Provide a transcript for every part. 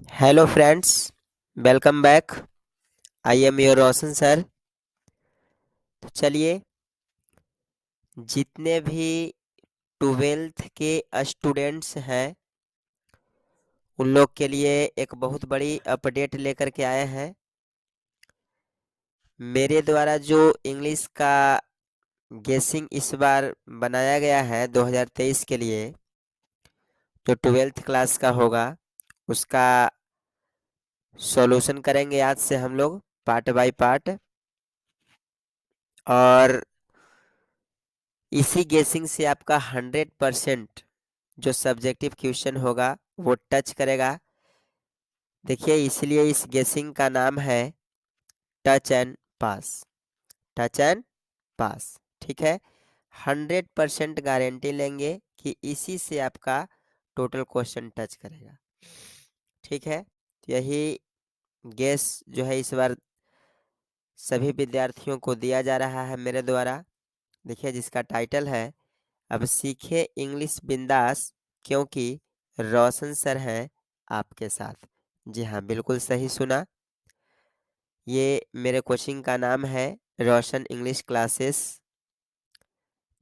Hello friends, welcome back. I am your Roshan sir. तो चलिए, जितने भी ट्वेल्थ के स्टूडेंट्स हैं उन लोग के लिए एक बहुत बड़ी अपडेट लेकर के आए हैं। मेरे द्वारा जो इंग्लिश का गेसिंग इस बार बनाया गया है 2023 के लिए, जो ट्वेल्थ क्लास का होगा उसका सॉल्यूशन करेंगे आज से हम लोग पार्ट बाय पार्ट। और इसी गेसिंग से आपका 100% जो सब्जेक्टिव क्वेश्चन होगा वो टच करेगा। देखिए, इसलिए इस गेसिंग का नाम है touch and pass. Touch and pass, ठीक है। 100% गारंटी लेंगे कि इसी से आपका टोटल क्वेश्चन टच करेगा, ठीक है। तो यही गेस जो है इस बार सभी विद्यार्थियों को दिया जा रहा है मेरे द्वारा। देखिए, जिसका टाइटल है अब सीखे इंग्लिश बिंदास, क्योंकि रोशन सर हैं आपके साथ। जी हाँ, बिल्कुल सही सुना। ये मेरे कोचिंग का नाम है Roshan English classes,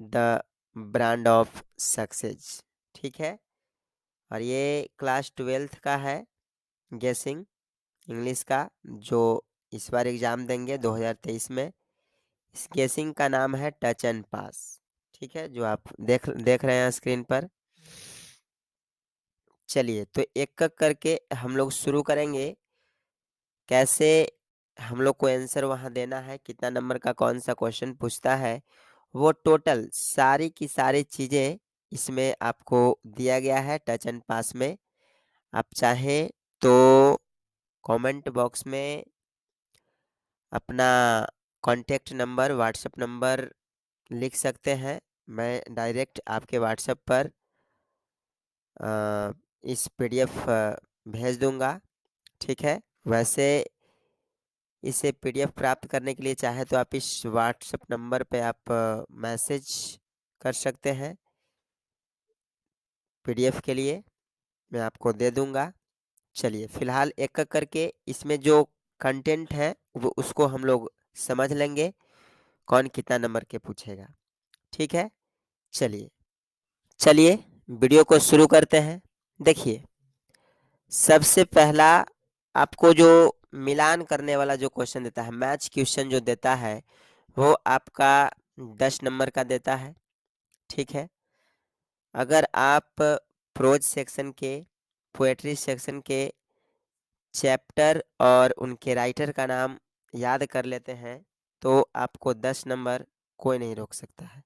the brand of success, ठीक है। और ये क्लास 12th का है गेसिंग इंग्लिश का, जो इस बार एग्ज़ाम देंगे 2023 में। इस गेसिंग का नाम है टच एंड पास, ठीक है, जो आप देख रहे हैं स्क्रीन पर। चलिए, तो एक एक करके हम लोग शुरू करेंगे। कैसे हम लोग को आंसर वहाँ देना है, कितना नंबर का कौन सा क्वेश्चन पूछता है, वो टोटल सारी की सारी चीज़ें इसमें आपको दिया गया है टच एंड पास में। आप चाहें तो कमेंट बॉक्स में अपना कॉन्टैक्ट नंबर, व्हाट्सएप नंबर लिख सकते हैं। मैं डायरेक्ट आपके व्हाट्सएप पर इस पीडीएफ भेज दूंगा, ठीक है। वैसे इसे पीडीएफ प्राप्त करने के लिए चाहे तो आप इस व्हाट्सएप नंबर पे आप मैसेज कर सकते हैं। पीडीएफ के लिए मैं आपको दे दूंगा। चलिए, फिलहाल एक एक करके इसमें जो कंटेंट है वो उसको हम लोग समझ लेंगे, कौन कितना नंबर के पूछेगा, ठीक है। चलिए चलिए वीडियो को शुरू करते हैं। देखिए, सबसे पहला आपको जो मिलान करने वाला जो क्वेश्चन देता है, मैच क्वेश्चन जो देता है, वो आपका 10 नंबर का देता है, ठीक है। अगर आप प्रोज सेक्शन के, पोएट्री सेक्शन के चैप्टर और उनके राइटर का नाम याद कर लेते हैं तो आपको 10 नंबर कोई नहीं रोक सकता है,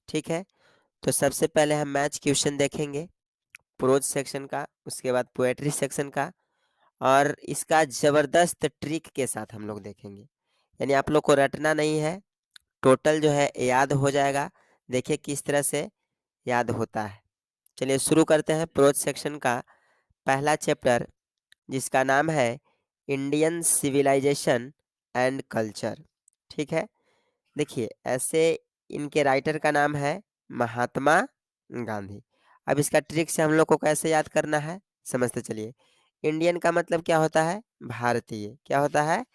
ठीक है। तो सबसे पहले हम मैच क्वेश्चन देखेंगे प्रोज सेक्शन का, उसके बाद पोएट्री सेक्शन का, और इसका ज़बरदस्त ट्रिक के साथ हम लोग देखेंगे। यानी आप लोग को रटना नहीं है, टोटल जो है याद हो जाएगा। देखिए किस तरह से याद होता है। चलिए शुरू करते हैं प्रोज सेक्शन का पहला चैप्टर, जिसका नाम है इंडियन सिविलाइजेशन एंड कल्चर, ठीक है। देखिए, ऐसे इनके राइटर का नाम है महात्मा गांधी। अब इसका ट्रिक से हम लोग को कैसे याद करना है समझते चलिए। इंडियन का मतलब क्या होता है? भारतीय। क्या होता है?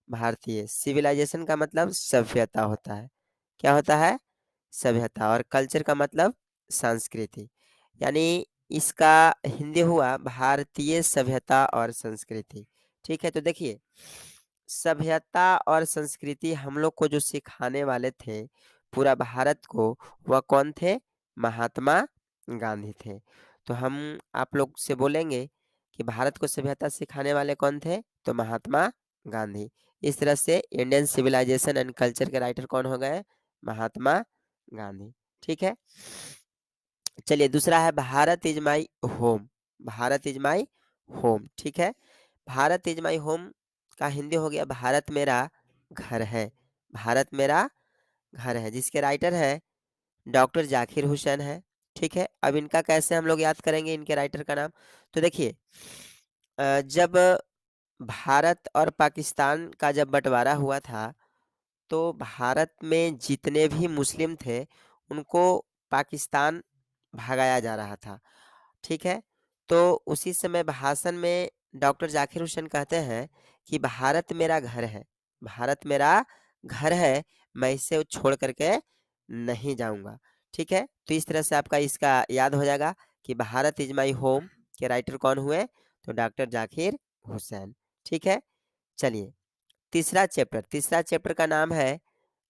भारतीय। सिविलाइजेशन का मतलब सभ्यता होता है। क्या होता है? सभ्यता। और कल्चर का मतलब संस्कृति। यानी इसका हिंदी हुआ भारतीय सभ्यता और संस्कृति, ठीक है। तो देखिए, सभ्यता और संस्कृति हम लोग को जो सिखाने वाले थे पूरा भारत को, वह कौन थे? महात्मा गांधी थे। तो हम आप लोग से बोलेंगे कि भारत को सभ्यता सिखाने वाले कौन थे? तो महात्मा गांधी। इस तरह से इंडियन सिविलाइजेशन एंड कल्चर के राइटर कौन हो गए? महात्मा गांधी, ठीक है। चलिए, दूसरा है Bharat is my home. Bharat is my home, ठीक है। भारत इज माई होम का हिंदी हो गया भारत मेरा घर है। भारत मेरा घर है, जिसके राइटर है डॉक्टर जाकिर हुसैन है, ठीक है। अब इनका कैसे हम लोग याद करेंगे इनके राइटर का नाम? तो देखिए, जब भारत और पाकिस्तान का जब बंटवारा हुआ था तो भारत में जितने भी मुस्लिम थे उनको पाकिस्तान भगाया जा रहा था, ठीक है। तो उसी समय भाषण में डॉक्टर जाकिर हुसैन कहते हैं कि भारत मेरा घर है, भारत मेरा घर है, मैं इसे छोड़ करके नहीं जाऊँगा। ठीक है? तो इस तरह से आपका इसका याद हो जाएगा कि भारत इज़ माई होम के राइटर कौन हुए? तो डॉक्टर जाकिर हुसैन। ठीक है? चलिए तीसरा चैप्टर का नाम है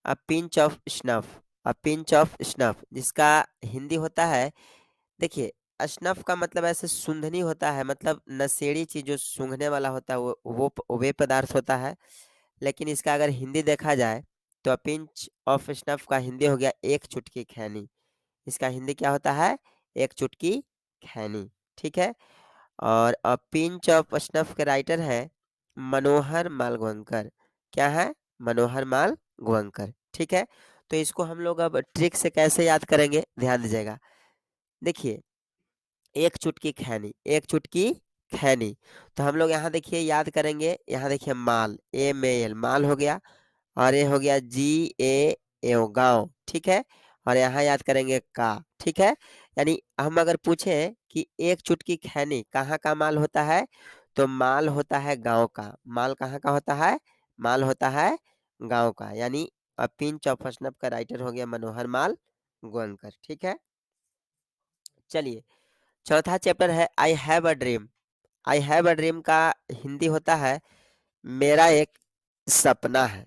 a pinch of snuff. A pinch of snuff जिसका हिंदी होता है, देखिए स्नफ का मतलब ऐसे सूंघनी होता है, मतलब नशेड़ी चीज जो सूंघने वाला होता है वो पदार्थ होता है। लेकिन इसका अगर हिंदी देखा जाए तो अ पिंच ऑफ स्नफ का हिंदी हो गया एक चुटकी खैनी। इसका हिंदी क्या होता है? एक चुटकी खैनी। ठीक है? और अ पिंच ऑफ स्नफ के राइटर है मनोहर मालवंकर। क्या है? मनोहर मालवंकर। ठीक है? तो इसको हम लोग अब ट्रिक से कैसे याद करेंगे, ध्यान दीजिएगा। देखिए एक चुटकी खैनी, एक चुटकी खैनी। तो हम लोग यहाँ देखिए याद करेंगे, यहाँ देखिए माल, ए मेल माल हो गया, और ये हो गया जी ए एव गाँव। ठीक है? और यहाँ याद करेंगे का। ठीक है? यानी हम अगर पूछें कि एक चुटकी खैनी कहाँ का माल होता है, तो माल होता है गाँव का। माल कहाँ का होता है? माल होता है गाँव का। यानी अ पिंच ऑफ अशनफ का राइटर हो गया मनोहर माल गोवंकर। ठीक है? चलिए चौथा चैप्टर है I have a dream. I have a dream का हिंदी होता है मेरा एक सपना है।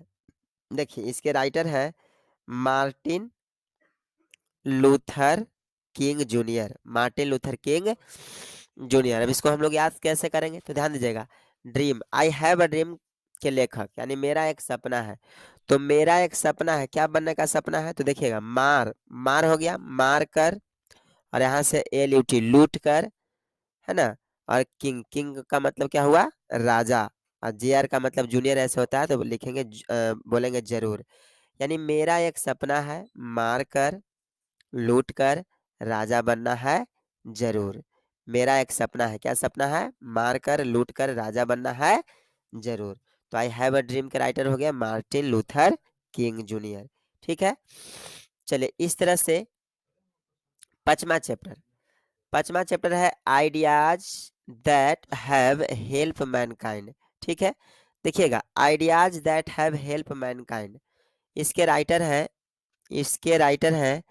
देखिए इसके राइटर है Martin Luther king junior. Martin Luther king junior. अब इसको हम लोग याद कैसे करेंगे, तो ध्यान दीजिएगा। Dream, I have a dream के लेखक यानी मेरा एक सपना है। तो मेरा एक सपना है, क्या बनने का सपना है? तो देखिएगा मार, मार हो गया मार कर, और यहाँ से एल यू टी लूट कर, है ना। और किंग, किंग का मतलब क्या हुआ? राजा। और जेआर का मतलब जूनियर ऐसे होता है, तो लिखेंगे बोलेंगे जरूर। यानी मेरा एक सपना है मार कर लूट कर राजा बनना है जरूर। मेरा एक सपना है, क्या सपना है? मार कर लूट कर राजा बनना है जरूर। तो आई हैव अ ड्रीम के राइटर हो गया मार्टिन लूथर किंग जूनियर। ठीक है? चलिए इस तरह से पांचवा चैप्टर, पांचवा चैप्टर है ideas that have help Mankind. ठीक है? देखिएगा ideas that have help Mankind, इसके राइटर है, इसके राइटर है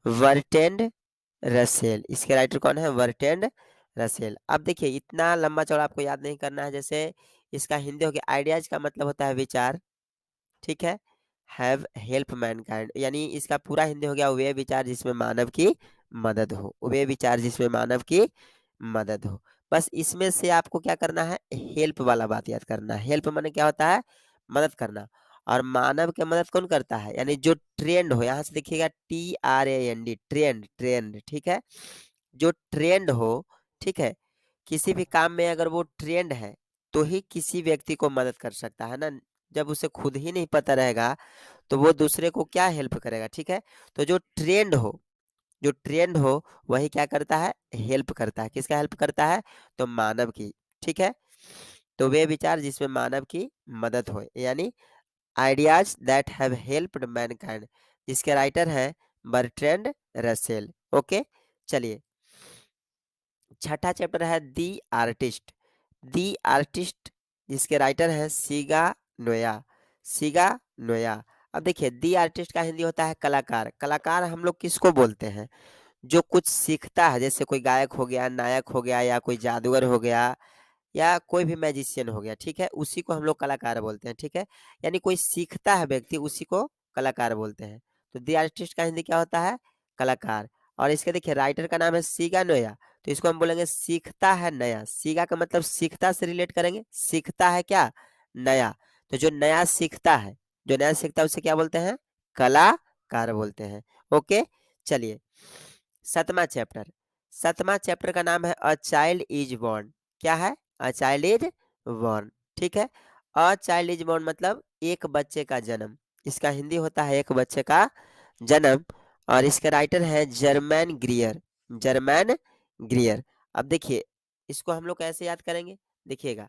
वर्टेंड रसेल। इसके राइटर कौन है? वर्टेंड रसेल। अब देखिए इतना लंबा चौड़ा आपको याद नहीं करना है। जैसे इसका हिंदी हो गया आइडियाज का मतलब होता है विचार। ठीक है? हैव हेल्प मैनकाइंड यानी इसका पूरा हिंदी हो गया वे विचार जिसमें मानव की मदद हो। वे विचार जिसमें मानव की मदद हो। बस इसमें से आपको क्या करना है? हेल्प वाला बात याद करना है। हेल्प माने क्या होता है? मदद करना। और मानव की मदद कौन करता है? यानी जो ट्रेंड हो, यहाँ से देखिएगा TRAND, ट्रेंड, ट्रेंड। ठीक है? जो ट्रेंड हो, ठीक है, किसी भी काम में अगर वो ट्रेंड है तो ही किसी व्यक्ति को मदद कर सकता है ना। जब उसे खुद ही नहीं पता रहेगा तो वो दूसरे को क्या हेल्प करेगा? ठीक है? तो जो ट्रेंड हो, जो ट्रेंड हो वही क्या करता है? हेल्प करता है। किसका हेल्प करता है? तो मानव की। ठीक है? तो वे विचार जिसमें मानव की मदद हो, यानी ideas that have helped Mankind, जिसके राइटर है बर्ट्रैंड रसेल। ओके? चलिए छठा चैप्टर है दी आर्टिस्ट। दी आर्टिस्ट जिसके राइटर है सीगा नोया। सीगा नोया। अब देखिए दी आर्टिस्ट का हिंदी होता है कलाकार। कलाकार हम लोग किसको बोलते हैं? जो कुछ सीखता है, जैसे कोई गायक हो गया, नायक हो गया, या कोई जादूगर हो गया, या कोई भी मैजिशियन हो गया। ठीक है? उसी को हम लोग कलाकार बोलते हैं। ठीक है? यानी कोई सीखता है व्यक्ति, उसी को कलाकार बोलते हैं। तो दी आर्टिस्ट का हिंदी क्या होता है? कलाकार। और इसके देखिए राइटर का नाम है सीगा नोया। तो इसको हम बोलेंगे सीखता है नया। सीगा का मतलब सीखता से रिलेट करेंगे। सीखता है क्या? नया। तो जो नया सीखता है, जो नया सीखता है उसे क्या बोलते हैं? कलाकार बोलते हैं। ओके? चलिए सतमा चैप्टर, सतमा चैप्टर का नाम है अ चाइल्ड इज बॉर्न। क्या है? A child is born. ठीक है? अ चाइल्ड इज बॉर्न मतलब एक बच्चे का जन्म। इसका हिंदी होता है एक बच्चे का जन्म। और इसके राइटर है जर्मैन ग्रियर। जर्मैन ग्रियर। अब देखिए इसको हम लोग कैसे याद करेंगे, देखिएगा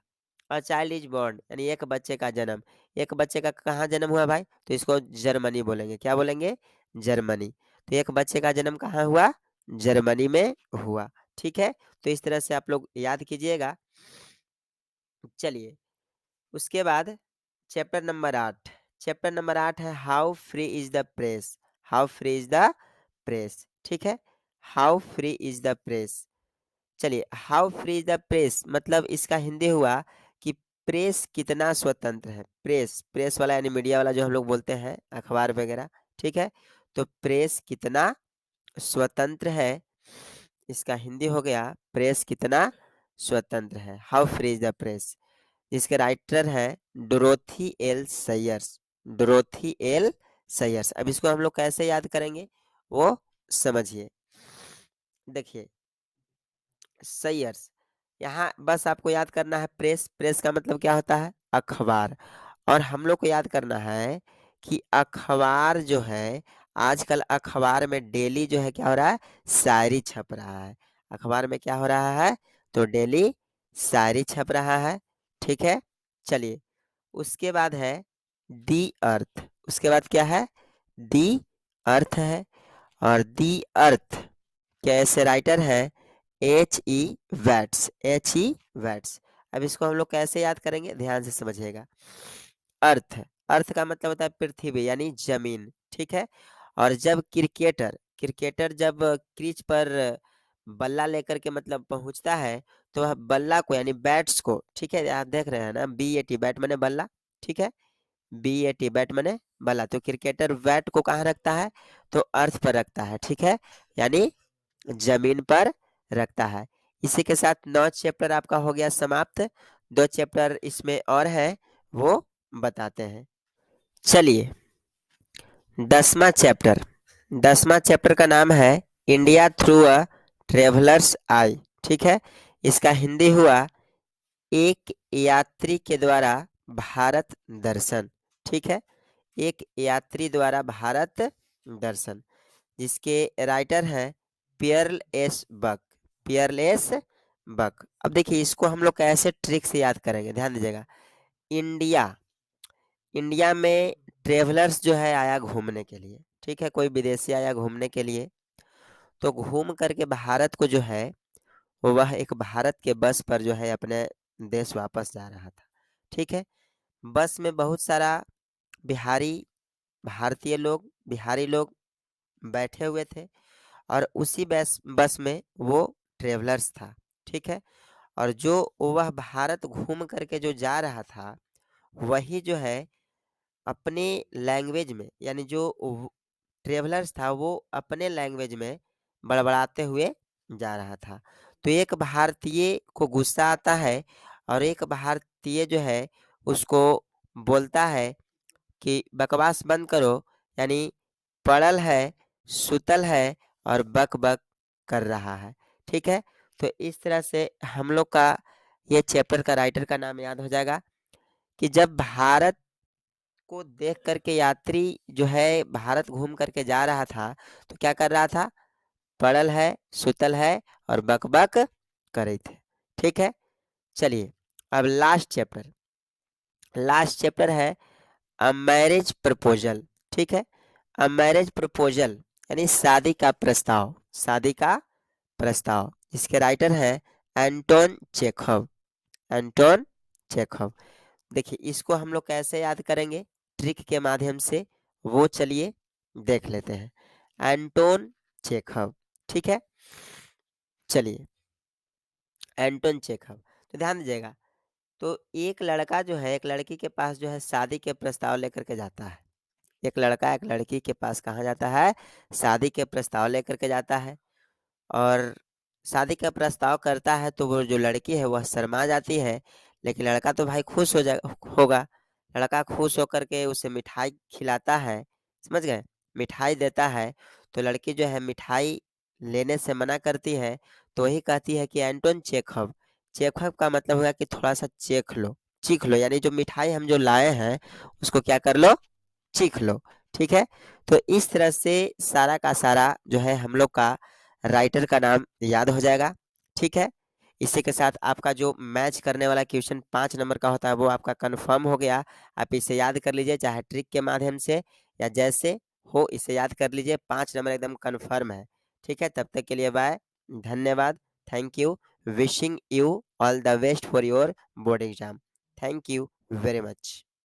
अ चाइल्ड इज बॉर्न यानी एक बच्चे का जन्म। एक बच्चे का कहाँ जन्म हुआ भाई? तो इसको जर्मनी बोलेंगे। क्या बोलेंगे? जर्मनी। तो एक बच्चे का जन्म कहाँ हुआ? जर्मनी में हुआ। ठीक है? तो इस तरह से आप लोग याद कीजिएगा। चलिए उसके बाद चैप्टर नंबर 8। चैप्टर नंबर 8 है how free is the press. How free is the press, ठीक है। How free is the press. चलिए how free is the press मतलब इसका हिंदी हुआ कि प्रेस कितना स्वतंत्र है। प्रेस, प्रेस वाला यानी मीडिया वाला जो हम लोग बोलते हैं अखबार वगैरह, ठीक है। तो प्रेस कितना स्वतंत्र है, इसका हिंदी हो गया प्रेस कितना स्वतंत्र है। How free is the press. इसके राइटर है Dorothy L Sayers. Dorothy L Sayers. अब इसको हम लोग कैसे याद करेंगे वो समझिए। देखिए सयर्स, यहाँ बस आपको याद करना है प्रेस। प्रेस का मतलब क्या होता है? अखबार। और हम लोग को याद करना है कि अखबार जो है आजकल अखबार में डेली जो है क्या हो रहा है? शायरी छप रहा है। अखबार में क्या हो रहा है? तो डेली शायरी छप रहा है, ठीक है। चलिए उसके बाद है दी अर्थ। उसके बाद क्या है? दी अर्थ है। और दी अर्थ कैसे राइटर है? H E watts. H E watts. अब इसको हम लोग कैसे याद करेंगे ध्यान से समझिएगा। अर्थ, अर्थ का मतलब होता है पृथ्वी यानी जमीन, ठीक है। और जब क्रिकेटर, क्रिकेटर जब क्रीज पर बल्ला लेकर के मतलब पहुंचता है तो वह बल्ला को यानी बैट्स को, ठीक है, आप देख रहे हैं ना बी ए टी बैट माने बल्ला, ठीक है। बी ए टी बैट माने बल्ला। तो क्रिकेटर बैट को कहाँ रखता है? तो अर्थ पर रखता है, ठीक है, यानी जमीन पर रखता है। इसी के साथ 9 चैप्टर आपका हो गया समाप्त। 2 चैप्टर इसमें और है वो बताते हैं। चलिए 10वां चैप्टर। 10वां चैप्टर का नाम है इंडिया थ्रू अ ट्रेवलर्स आई, ठीक है। इसका हिंदी हुआ एक यात्री के द्वारा भारत दर्शन, ठीक है। एक यात्री द्वारा भारत दर्शन, जिसके राइटर हैं Pearl S Buck. Pearl S Buck. अब देखिए इसको हम लोग कैसे ट्रिक से याद करेंगे ध्यान दीजिएगा। इंडिया, इंडिया में ट्रेवलर्स जो है आया घूमने के लिए, ठीक है, कोई विदेशी आया घूमने के लिए। तो घूम करके भारत को जो है वह एक भारत के बस पर जो है अपने देश वापस जा रहा था, ठीक है। बस में बहुत सारा बिहारी, भारतीय लोग, बिहारी लोग बैठे हुए थे। और उसी बस बस में वो ट्रेवलर्स था, ठीक है। और जो वह भारत घूम करके जो जा रहा था वही जो है अपने लैंग्वेज में, यानी जो ट्रेवलर्स था वो अपने लैंग्वेज में बड़बड़ाते हुए जा रहा था। तो एक भारतीय को गुस्सा आता है और एक भारतीय जो है उसको बोलता है कि बकवास बंद करो, यानी पड़ल है, सुतल है और बक बक कर रहा है, ठीक है। तो इस तरह से हम लोग का ये चैप्टर का राइटर का नाम याद हो जाएगा कि जब भारत को देख करके यात्री जो है भारत घूम करके जा रहा था तो क्या कर रहा था? पड़ल है, सुतल है और बक बक कर रहे थे, ठीक है। चलिए अब लास्ट चैप्टर। लास्ट चैप्टर है अ मैरिज प्रपोजल, ठीक है। अ मैरिज प्रपोजल यानी शादी का प्रस्ताव। शादी का प्रस्ताव। इसके राइटर है एंटोन चेखव। Anton Chekhov. देखिए इसको हम लोग कैसे याद करेंगे ट्रिक के माध्यम से वो चलिए देख लेते हैं। एंटोन चेखव, ठीक है। चलिए एंटोन चेखव। तो ध्यान दीजिएगा। तो एक लड़का जो है एक लड़की के पास जो है शादी के प्रस्ताव लेकर के जाता है। एक लड़का एक लड़की के पास कहाँ जाता है? शादी के प्रस्ताव लेकर के जाता है। और शादी का प्रस्ताव करता है तो वो जो लड़की है वह शर्मा जाती है। लेकिन लड़का तो भाई खुश हो जाएगा होगा। लड़का खुश होकर के उसे मिठाई खिलाता है, समझ गए, मिठाई देता है। तो लड़की जो है मिठाई लेने से मना करती है। तो वही कहती है कि एंटोन चेखव। चेखव का मतलब हुआ कि थोड़ा सा चेख लो, चीख लो, यानी जो मिठाई हम जो लाए हैं उसको क्या कर लो? चीख लो, ठीक है। तो इस तरह से सारा का सारा जो है हम लोग का राइटर का नाम याद हो जाएगा, ठीक है। इसी के साथ आपका जो मैच करने वाला क्वेश्चन 5 नंबर का होता है वो आपका कंफर्म हो गया। आप इसे याद कर लीजिए चाहे ट्रिक के माध्यम से या जैसे हो इसे याद कर लीजिए। 5 नंबर एकदम कंफर्म है, ठीक है। तब तक के लिए बाय, धन्यवाद, thank you, Wishing you all the best for your board exam. Thank you very much.